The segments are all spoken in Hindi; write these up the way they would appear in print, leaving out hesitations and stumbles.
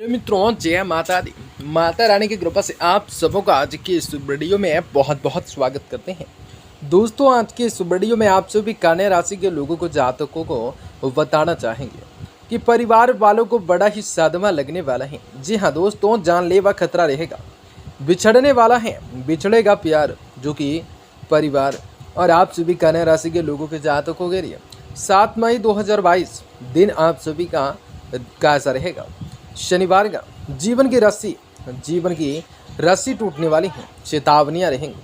हेलो मित्रों, जय माता दी। माता रानी की कृपा से आप सबों का आज की इस वीडियो में बहुत बहुत स्वागत करते हैं। दोस्तों, आज की इस वीडियो में आप सभी कन्या राशि के लोगों को जातकों को बताना चाहेंगे कि परिवार वालों को बड़ा ही सदमा लगने वाला है। जी हाँ दोस्तों, जानलेवा खतरा रहेगा, बिछड़ने वाला है, बिछड़ेगा प्यार, जो कि परिवार और आप सभी कन्या राशि के लोगों के जातकों के लिए 7 मई 2022 दिन आप सभी का कैसा रहेगा। शनिवार का जीवन की रस्सी टूटने वाली है, चेतावनियां रहेंगी,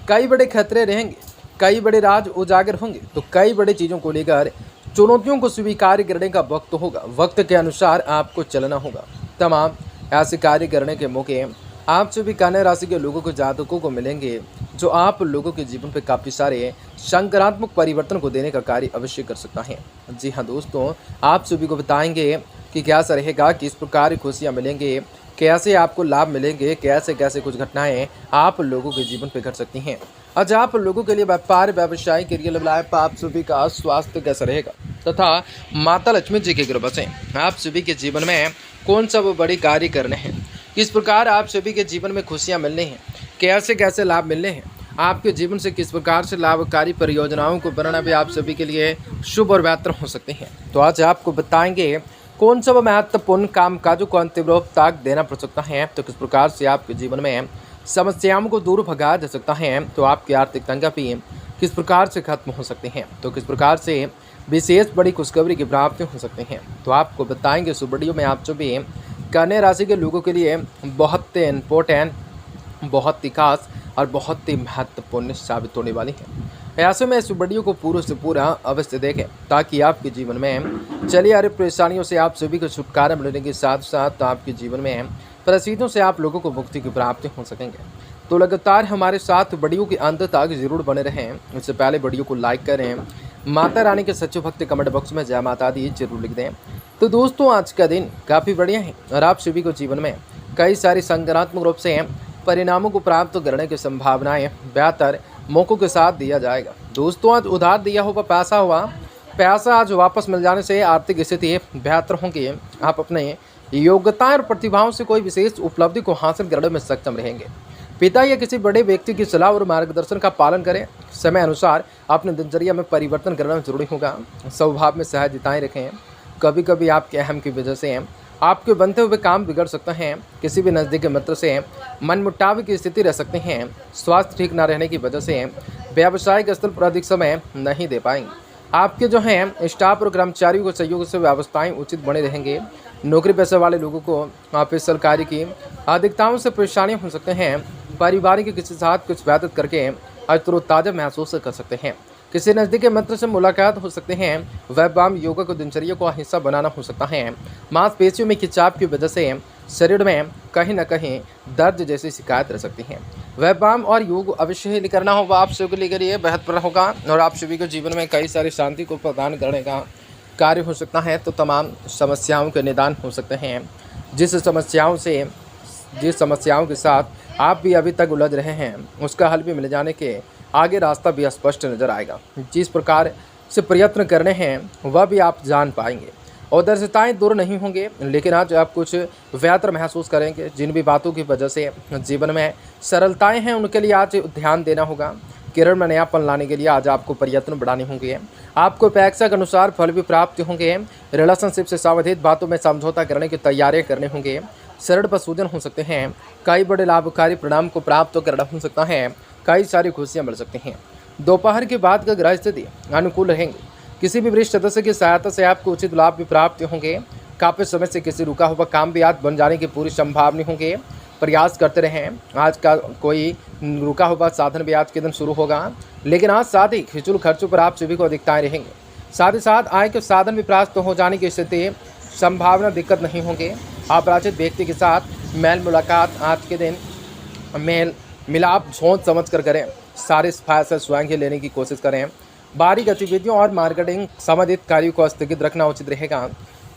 कई बड़े खतरे रहेंगे, कई बड़े राज उजागर होंगे, तो कई बड़े चीज़ों को लेकर चुनौतियों को स्वीकार करने का वक्त होगा। वक्त के अनुसार आपको चलना होगा। तमाम ऐसे कार्य करने के मौके आप सभी कन्या राशि के लोगों को जातकों को मिलेंगे, जो आप लोगों के जीवन पे काफ़ी सारे सकारात्मक परिवर्तन को देने का कार्य अवश्य कर सकता है। जी हाँ दोस्तों, आप सभी को बताएंगे कि कैसा रहेगा, किस प्रकार खुशियाँ मिलेंगे, कैसे आपको लाभ मिलेंगे, कैसे कैसे कुछ घटनाएं आप लोगों के जीवन पे घट सकती हैं। आज आप लोगों के लिए व्यापार व्यवसाय के लिए लाभ, आप सभी का स्वास्थ्य कैसा रहेगा तथा माता लक्ष्मी जी की कृपा से आप सभी के जीवन में कौन सा वो बड़ी कार्य करने हैं, किस प्रकार आप सभी के जीवन में खुशियाँ मिलने हैं, कैसे कैसे लाभ मिलने हैं, आपके जीवन से किस प्रकार से लाभकारी परियोजनाओं को बनाना भी आप सभी के लिए शुभ और बेहतर हो सकते हैं। तो आज आपको बताएंगे कौन सा महत्वपूर्ण कामकाजों को अंतिम रूप तक देना पड़ सकता है, तो किस प्रकार से आपके जीवन में समस्याओं को दूर भगा जा सकता है, तो आपकी आर्थिक तंगी भी किस प्रकार से खत्म हो सकते हैं, तो किस प्रकार से विशेष बड़ी खुशखबरी की प्राप्ति हो सकते हैं। तो आपको बताएंगे इस वीडियो में आप सभी कन्या राशि के लोगों के लिए बहुत इम्पोर्टेंट, बहुत ही खास और बहुत ही महत्वपूर्ण साबित होने वाली है। ऐसे में इस वीडियो को पूरा से पूरा अवश्य देखें, ताकि आपके जीवन में चली आ रही परेशानियों से आप सभी को छुटकारा मिलने के साथ साथ आपके जीवन में परिस्थितियों से आप लोगों को मुक्ति की प्राप्ति हो सकेंगे। तो लगातार हमारे साथ वीडियो के अंत तक जरूर बने रहें। इससे पहले वीडियो को लाइक करें, माता रानी के सच्चे भक्त कमेंट बॉक्स में जय माता दी जरूर लिख दें। तो दोस्तों, आज का दिन काफ़ी बढ़िया है और आप सभी को जीवन में कई सारी सकारात्मक रूप से परिणामों को प्राप्त करने की संभावनाएं बेहतर मौक़ों के साथ दिया जाएगा। दोस्तों, आज उधार दिया हुआ पैसा आज वापस मिल जाने से आर्थिक स्थिति बेहतर होंगी। आप अपने योग्यताएं और प्रतिभाओं से कोई विशेष उपलब्धि को हासिल करने में सक्षम रहेंगे। पिता या किसी बड़े व्यक्ति की सलाह और मार्गदर्शन का पालन करें। समय अनुसार अपने दिनचर्या में परिवर्तन करना जरूरी होगा। स्वभाव में सहजताएं रखें। कभी कभी आपके अहम की वजह से आपके बनते हुए काम बिगड़ सकते हैं। किसी भी नज़दीकी मित्र से मनमुटाव की स्थिति रह सकते हैं। स्वास्थ्य ठीक न रहने की वजह से व्यावसायिक स्थल पर अधिक समय नहीं दे पाएंगे। आपके जो हैं स्टाफ और कर्मचारियों के सहयोग से व्यवस्थाएं उचित बने रहेंगे। नौकरी पेशे वाले लोगों को ऑफिशियल कार्य की अधिकताओं से परेशानियां हो सकते हैं। पारिवारिक किसी साथ कुछ व्यतीत करके आज तरोताज़ा महसूस कर सकते हैं। किसी नज़दीकी मित्र से मुलाकात हो सकते हैं। व्यायाम योगा को दिनचर्या को हिस्सा बनाना हो सकता है। मांसपेशियों में खिंचाव की वजह से शरीर में कहीं न कहीं दर्द जैसी शिकायत रह सकती है। व्यायाम और योग अवश्य ही करना होगा, आप सभी के लिए बेहतर होगा और आप सभी को जीवन में कई सारी शांति को प्रदान करने का कार्य हो सकता है। तो तमाम समस्याओं के निदान हो सकते हैं। जिस समस्याओं के साथ आप भी अभी तक उलझ रहे हैं, उसका हल भी मिल जाने के आगे रास्ता भी स्पष्ट नजर आएगा। जिस प्रकार से प्रयत्न करने हैं वह भी आप जान पाएंगे और दर्शताएँ दूर नहीं होंगे, लेकिन आज आप कुछ बेहतर महसूस करेंगे। जिन भी बातों की वजह से जीवन में सरलताएं हैं, उनके लिए आज ध्यान देना होगा। केरल में नयापन लाने के लिए आज आपको प्रयत्न बढ़ाने होंगे। आपको अपेक्षा के अनुसार फल भी प्राप्त होंगे। रिलेशनशिप से संबंधित बातों में समझौता करने की तैयारियां करने होंगे। शरीर पर सूजन हो सकते हैं। कई बड़े लाभकारी परिणाम को प्राप्त करना हो सकता है। कई सारी खुशियाँ मिल सकती हैं। दोपहर के बाद का ग्रह स्थिति अनुकूल रहेंगे। किसी भी वरिष्ठ सदस्य की सहायता से आपको उचित लाभ भी प्राप्त होंगे। काफ़ी समय से किसी रुका हुआ काम भी आज बन जाने की पूरी संभावना होंगे। प्रयास करते रहें। आज का कोई रुका हुआ साधन भी आज के दिन शुरू होगा, लेकिन आज साथ ही फिजूल खर्चों पर आप सभी को अधिकताएँ रहेंगे। साथ ही साथ आय के साधन भी प्राप्त हो जाने की स्थिति संभावना दिक्कत नहीं होंगे। अपरिचित व्यक्ति के साथ मेल मुलाकात आज के दिन मेल मिलाप सोच समझ कर करें। सारे फैसले स्वयं ही लेने की कोशिश करें। बाहरी गतिविधियों और मार्केटिंग संबंधित कार्यों को स्थगित रखना उचित रहेगा।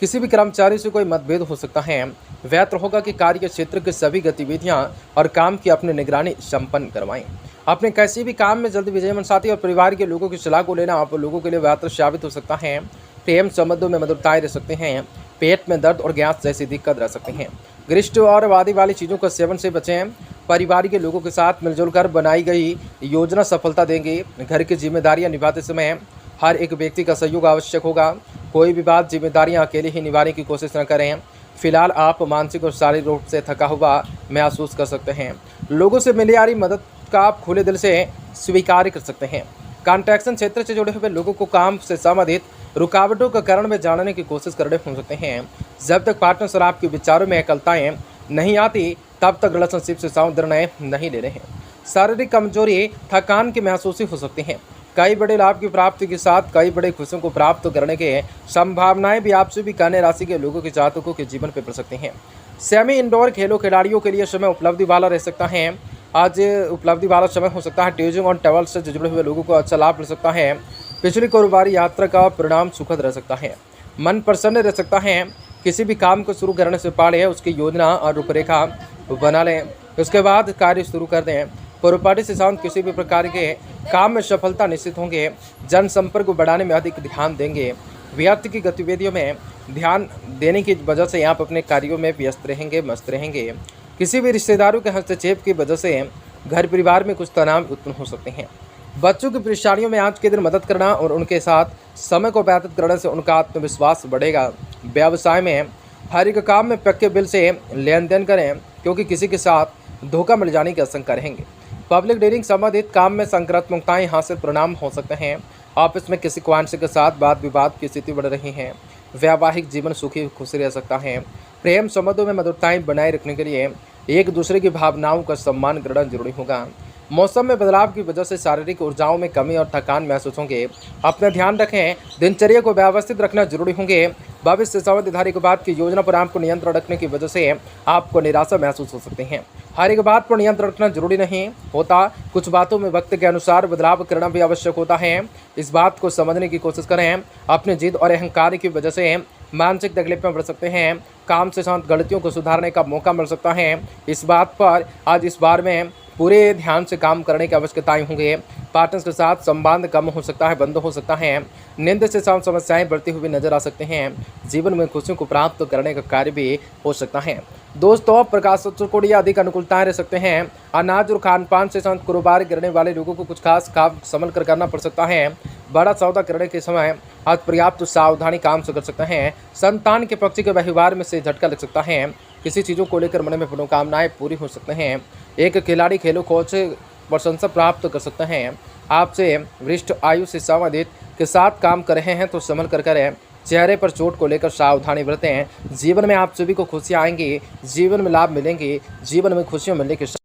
किसी भी कर्मचारी से कोई मतभेद हो सकता है। बेहतर होगा कि कार्य क्षेत्र की सभी गतिविधियां और काम की अपनी निगरानी संपन्न करवाएं। अपने किसी भी काम में जल्दी विजय मन साथी और परिवार के लोगों की सलाह को लेना आप लोगों के लिए बेहतर साबित हो सकता है। प्रेम संबंधों में मधुरताएं रह सकते हैं। पेट में दर्द और गैस जैसी दिक्कत रह सकती हैं। गरिष्ठ और वादी वाली चीज़ों का सेवन से बचें। परिवार के लोगों के साथ मिलजुल कर बनाई गई योजना सफलता देंगी। घर की जिम्मेदारियां निभाते समय हर एक व्यक्ति का सहयोग आवश्यक होगा। कोई भी बात जिम्मेदारियां अकेले ही निभाने की कोशिश न करें। फिलहाल आप मानसिक और शारीरिक रूप से थका हुआ महसूस कर सकते हैं। लोगों से मिली आ रही मदद का आप खुले दिल से स्वीकार कर सकते हैं। कॉन्ट्रैक्शन क्षेत्र से जुड़े हुए लोगों को काम से संबंधित रुकावटों का कारण में जानने की कोशिश करने हो सकते हैं। जब तक पार्टनर और आपके विचारों में एकलताएं नहीं आती तब तक रिलेशनशिप से साउंड निर्णय नहीं ले रहे हैं। शारीरिक कमजोरी थकान की महसूस हो सकती है। कई बड़े लाभ की प्राप्ति के साथ कई बड़े खुशियों को प्राप्त करने के संभावनाएं भी आपसे भी कन्या राशि के लोगों के जातकों के जीवन पर पड़ सकती हैं। सेमी इंडोर खेलों खिलाड़ियों के लिए समय उपलब्धि वाला रह सकता है। आज उपलब्धि वाला समय हो सकता है। ट्यूजिंग और ट्रैवल से जुड़े हुए लोगों को अच्छा लाभ मिल सकता है। पिछली कारोबारी यात्रा का परिणाम सुखद रह सकता है। मन प्रसन्न रह सकता है। किसी भी काम को शुरू करने से पहले उसकी योजना और रूपरेखा बना लें, उसके बाद कार्य शुरू कर दें। प्रॉपर्टी से संबंधित किसी भी प्रकार के काम में सफलता निश्चित होंगे। जनसंपर्क को बढ़ाने में अधिक ध्यान देंगे। व्यर्थ की गतिविधियों में ध्यान देने की वजह से आप अपने कार्यों में व्यस्त रहेंगे, मस्त रहेंगे। किसी भी रिश्तेदारों के हस्तक्षेप की वजह से घर परिवार में कुछ तनाव उत्पन्न हो सकते हैं। बच्चों की परेशानियों में आज के दिन मदद करना और उनके साथ समय को व्यतीत करने से उनका आत्मविश्वास बढ़ेगा। व्यवसाय में हर एक काम में पक्के बिल से लेन देन करें, क्योंकि किसी के साथ धोखा मिल जाने की आशंका रहेंगे। पब्लिक डीलिंग संबंधित काम में सकारात्मकताएं हासिल परिणाम हो सकते हैं। ऑफिस में किसी क्लाइंट के साथ वाद विवाद की स्थिति बढ़ रही है। वैवाहिक जीवन सुखी खुशी रह सकता है। प्रेम संबंधों में मधुरताएं बनाए रखने के लिए एक दूसरे की भावनाओं का सम्मान करना जरूरी होगा। मौसम में बदलाव की वजह से शारीरिक ऊर्जाओं में कमी और थकान महसूस होंगे। अपना ध्यान रखें। दिनचर्या को व्यवस्थित रखना जरूरी होंगे। भविष्य से संबंधित हर एक बात की योजना पर आपको नियंत्रण रखने की वजह से आपको निराशा महसूस हो सकती है। हर एक बात पर नियंत्रण रखना जरूरी नहीं होता। कुछ बातों में वक्त के अनुसार बदलाव करना भी आवश्यक होता है। इस बात को समझने की कोशिश करें। अपनी जिद और अहंकार की वजह से मानसिक तकलीफें बढ़ सकते हैं। काम से साथ गलतियों को सुधारने का मौका मिल सकता है। इस बात पर आज इस बार में पूरे ध्यान से काम करने की आवश्यकताएं होंगे। पार्टनर्स के साथ संबंध कम हो सकता है, बंद हो सकता है। नींद से साथ समस्याएं बढ़ती हुई नजर आ सकते हैं। जीवन में खुशियों को प्राप्त करने का कार्य भी हो सकता है। दोस्तों, प्रकाश को लिए अधिक अनुकूलताएं रह सकते हैं। अनाज और खान पान से साथ कारोबार करने वाले लोगों को कुछ खास काम संभल कर करना पड़ सकता है। बड़ा सौदा करने के समय आज पर्याप्त सावधानी काम से कर सकते हैं। संतान के पक्ष के व्यवहार में से झटका लग सकता है। किसी चीज़ों को लेकर मन में मनोकामनाएं पूरी हो सकते हैं। एक खिलाड़ी खेलों कोच प्रशंसा प्राप्त कर सकते हैं। आपसे वरिष्ठ आयु से संबंधित के साथ काम कर रहे हैं तो संभल कर करें। चेहरे पर चोट को लेकर सावधानी बरतें। जीवन में आप सभी को खुशियाँ आएंगी। जीवन में लाभ मिलेंगे। जीवन में खुशियाँ मिलने के